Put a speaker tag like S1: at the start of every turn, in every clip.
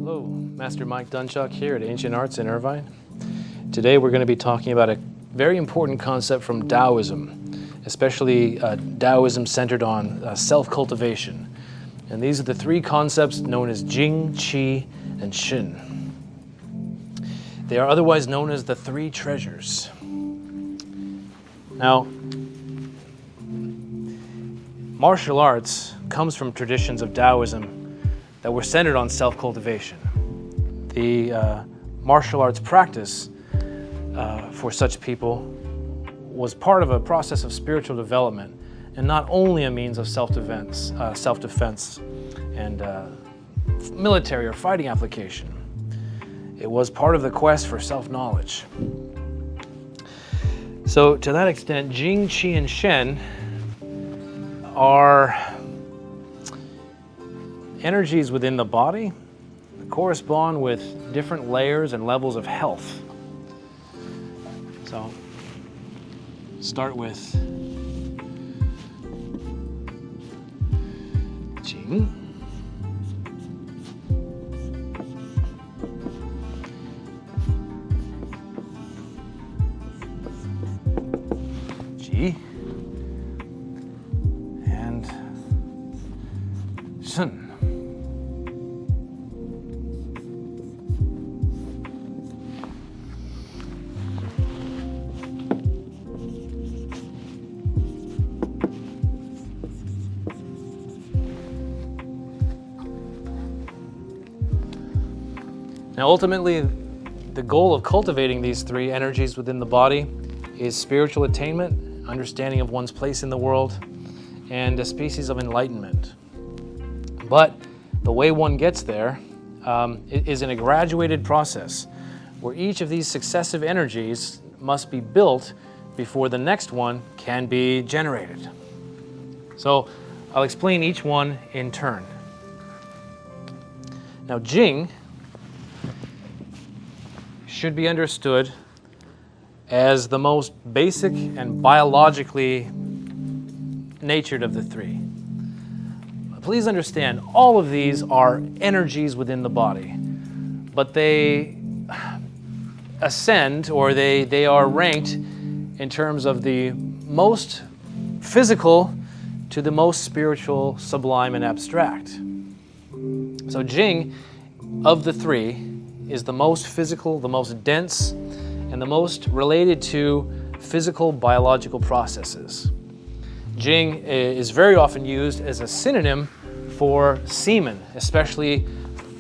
S1: Hello, Master Mike Dunchuk here at Ancient Arts in Irvine. Today we're going to be talking about a very important concept from Taoism, especially Taoism centered on self-cultivation. And these are the three concepts known as Jing, Qi, and Shen. They are otherwise known as the three treasures. Now, martial arts comes from traditions of Taoism that were centered on self-cultivation. The martial arts practice for such people was part of a process of spiritual development and not only a means of self-defense and military or fighting application. It was part of the quest for self-knowledge. So to that extent, Jing, Qi, and Shen are energies within the body that correspond with different layers and levels of health. So, start with Jing, Qi, and Shen. Now, ultimately, the goal of cultivating these three energies within the body is spiritual attainment, understanding of one's place in the world, and a species of enlightenment. But the way one gets there is in a graduated process where each of these successive energies must be built before the next one can be generated. So I'll explain each one in turn. Now, Jing should be understood as the most basic and biologically natured of the three. Please understand, all of these are energies within the body, but they ascend, or they are ranked in terms of the most physical to the most spiritual, sublime, and abstract. So Jing, of the three, is the most physical, the most dense, and the most related to physical biological processes. Jing is very often used as a synonym for semen, especially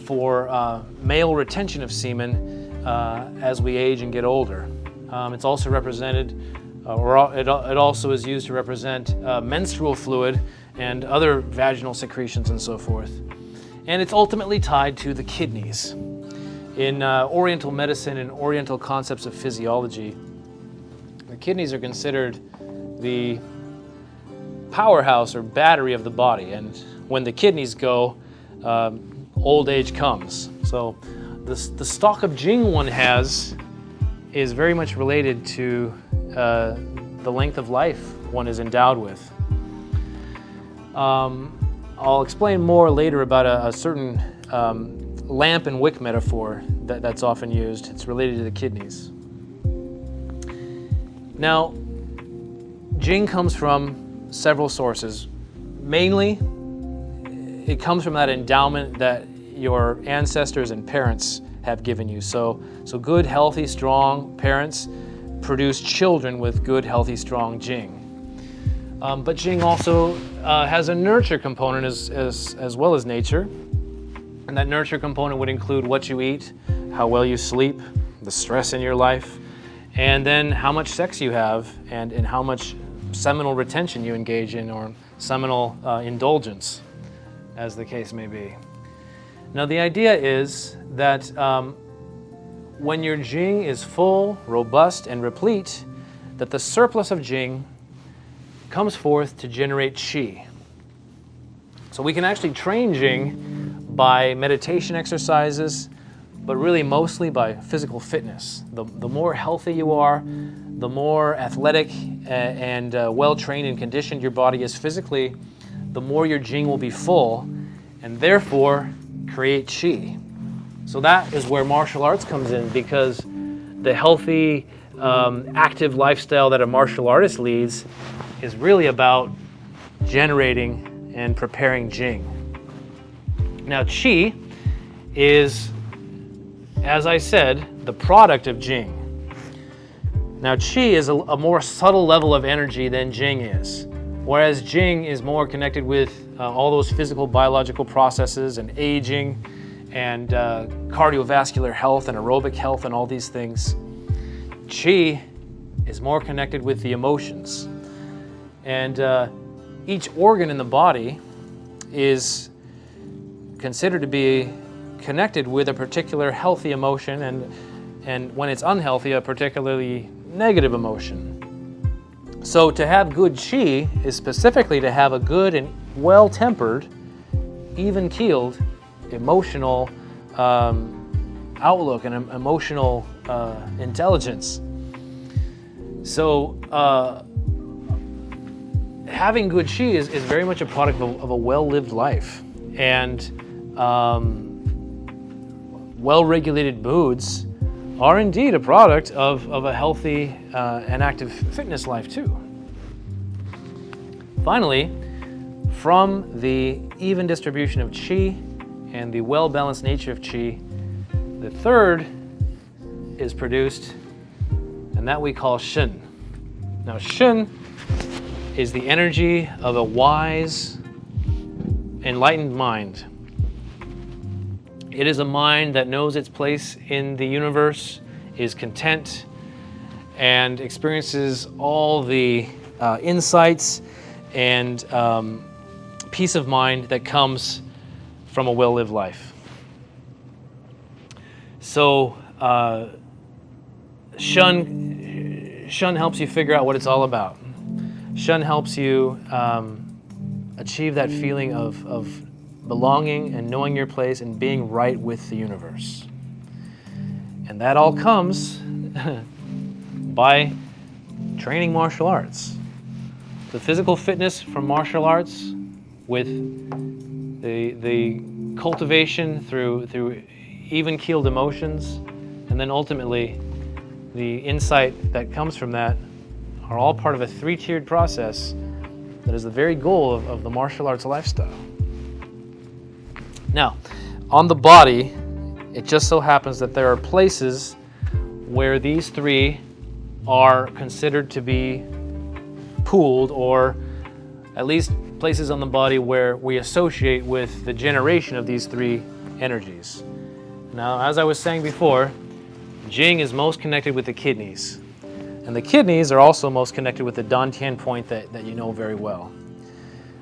S1: for male retention of semen as we age and get older. It's also represented, it also is used to represent menstrual fluid and other vaginal secretions and so forth. And it's ultimately tied to the kidneys. In Oriental medicine and Oriental concepts of physiology, the kidneys are considered the powerhouse or battery of the body, and when the kidneys go, old age comes. So the stock of Jing one has is very much related to the length of life one is endowed with. I'll explain more later about a certain lamp and wick metaphor that's often used. It's related to the kidneys. Now, Jing comes from several sources. Mainly, it comes from that endowment that your ancestors and parents have given you. So good, healthy, strong parents produce children with good, healthy, strong Jing. But Jing also has a nurture component as well as nature. And that nurture component would include what you eat, how well you sleep, the stress in your life, and then how much sex you have and how much seminal retention you engage in, or seminal indulgence, as the case may be. Now, the idea is that when your Jing is full, robust, and replete, that the surplus of Jing comes forth to generate Qi. So we can actually train Jing by meditation exercises, but really mostly by physical fitness. The more healthy you are, the more athletic and well-trained and conditioned your body is physically, the more your Jing will be full, and therefore create Qi. So that is where martial arts comes in, because the healthy, active lifestyle that a martial artist leads is really about generating and preparing Jing. Now, Qi is, as I said, the product of Jing. Now, Qi is a more subtle level of energy than Jing is, whereas Jing is more connected with all those physical, biological processes and aging and cardiovascular health and aerobic health and all these things. Qi is more connected with the emotions. And each organ in the body is considered to be connected with a particular healthy emotion, and when it's unhealthy, a particularly negative emotion. So to have good Qi is specifically to have a good and well-tempered, even-keeled emotional outlook and emotional intelligence. So having good Qi is very much a product of a well-lived life, and well-regulated moods are indeed a product of a healthy and active fitness life too. Finally, from the even distribution of Qi and the well-balanced nature of Qi, the third is produced, and that we call Shen. Now, Shen is the energy of a wise, enlightened mind. It is a mind that knows its place in the universe, is content, and experiences all the insights and peace of mind that comes from a well-lived life. So Shen helps you figure out what it's all about. Shen helps you achieve that feeling of belonging and knowing your place and being right with the universe. And that all comes by training martial arts. The physical fitness from martial arts with the cultivation through even-keeled emotions, and then ultimately the insight that comes from that are all part of a three-tiered process that is the very goal of the martial arts lifestyle. Now, on the body, it just so happens that there are places where these three are considered to be pooled, or at least places on the body where we associate with the generation of these three energies. Now, as I was saying before, Jing is most connected with the kidneys. And the kidneys are also most connected with the Dantian point that you know very well.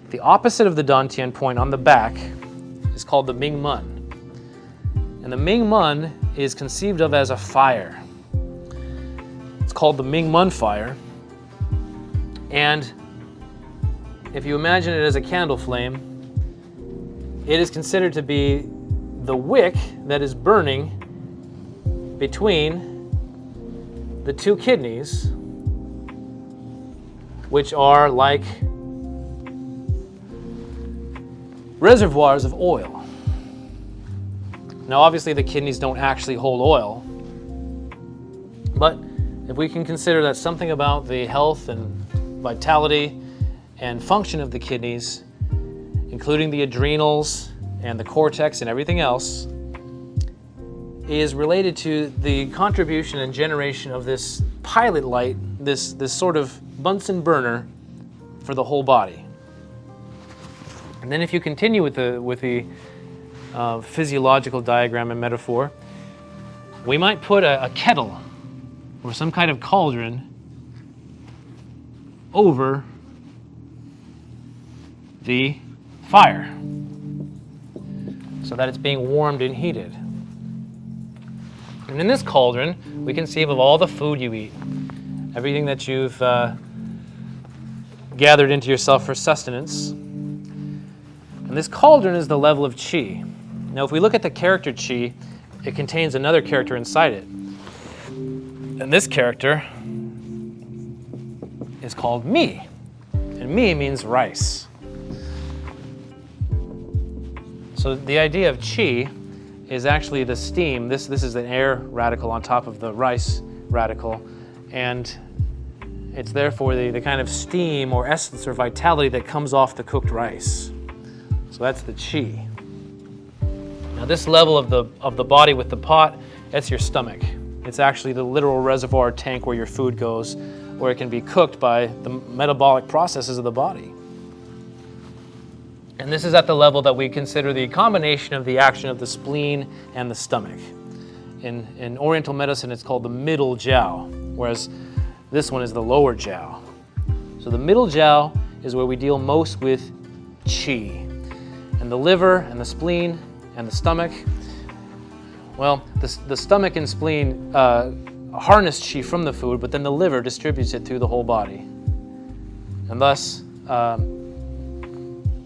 S1: The opposite of the Dantian point on the back is called the Ming Men. And the Ming Men is conceived of as a fire. It's called the Ming Men fire. And if you imagine it as a candle flame, it is considered to be the wick that is burning between the two kidneys, which are like reservoirs of oil. Now, obviously, the kidneys don't actually hold oil, but if we can consider that something about the health and vitality and function of the kidneys, including the adrenals and the cortex and everything else, is related to the contribution and generation of this pilot light, this sort of Bunsen burner for the whole body. And then if you continue with the physiological diagram and metaphor, we might put a kettle or some kind of cauldron over the fire so that it's being warmed and heated. And in this cauldron, we conceive of all the food you eat, everything that you've gathered into yourself for sustenance. And this cauldron is the level of Qi. Now, if we look at the character Qi, it contains another character inside it. And this character is called Mi. And Mi means rice. So the idea of Qi is actually the steam. This is an air radical on top of the rice radical, and it's therefore the kind of steam or essence or vitality that comes off the cooked rice. So that's the qi. Now this level of the body with the pot, that's your stomach. It's actually the literal reservoir tank where your food goes, where it can be cooked by the metabolic processes of the body. And this is at the level that we consider the combination of the action of the spleen and the stomach. In Oriental medicine, it's called the middle jiao, whereas this one is the lower jiao. So the middle jiao is where we deal most with qi. And the liver and the spleen and the stomach, well, the stomach and spleen harness qi from the food, but then the liver distributes it through the whole body. And thus,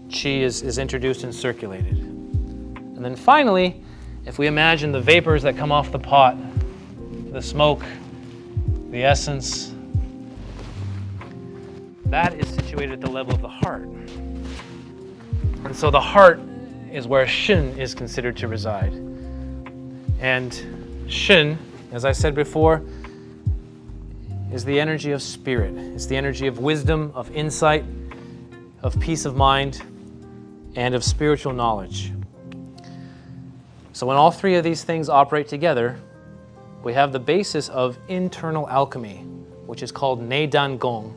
S1: qi is introduced and circulated. And then finally, if we imagine the vapors that come off the pot, the smoke, the essence, that is situated at the level of the heart. And so the heart is where Shen is considered to reside. And Shen, as I said before, is the energy of spirit. It's the energy of wisdom, of insight, of peace of mind, and of spiritual knowledge. So when all three of these things operate together, we have the basis of internal alchemy, which is called Neidan Gong,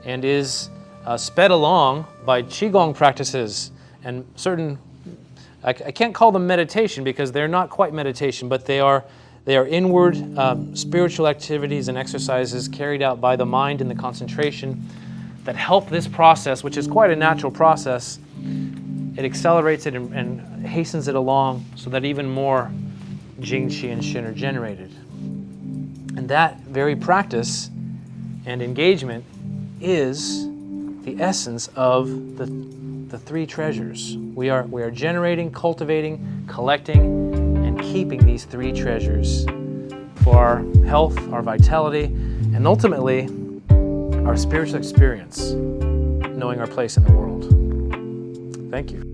S1: and is sped along by Qigong practices and certain, I can't call them meditation because they're not quite meditation, but they are inward spiritual activities and exercises carried out by the mind and the concentration that help this process, which is quite a natural process. It accelerates it and hastens it along so that even more Jing, Qi, and Shen are generated. And that very practice and engagement is the essence of the three treasures. We are generating, cultivating, collecting, and keeping these three treasures for our health, our vitality, and ultimately our spiritual experience, knowing our place in the world. Thank you.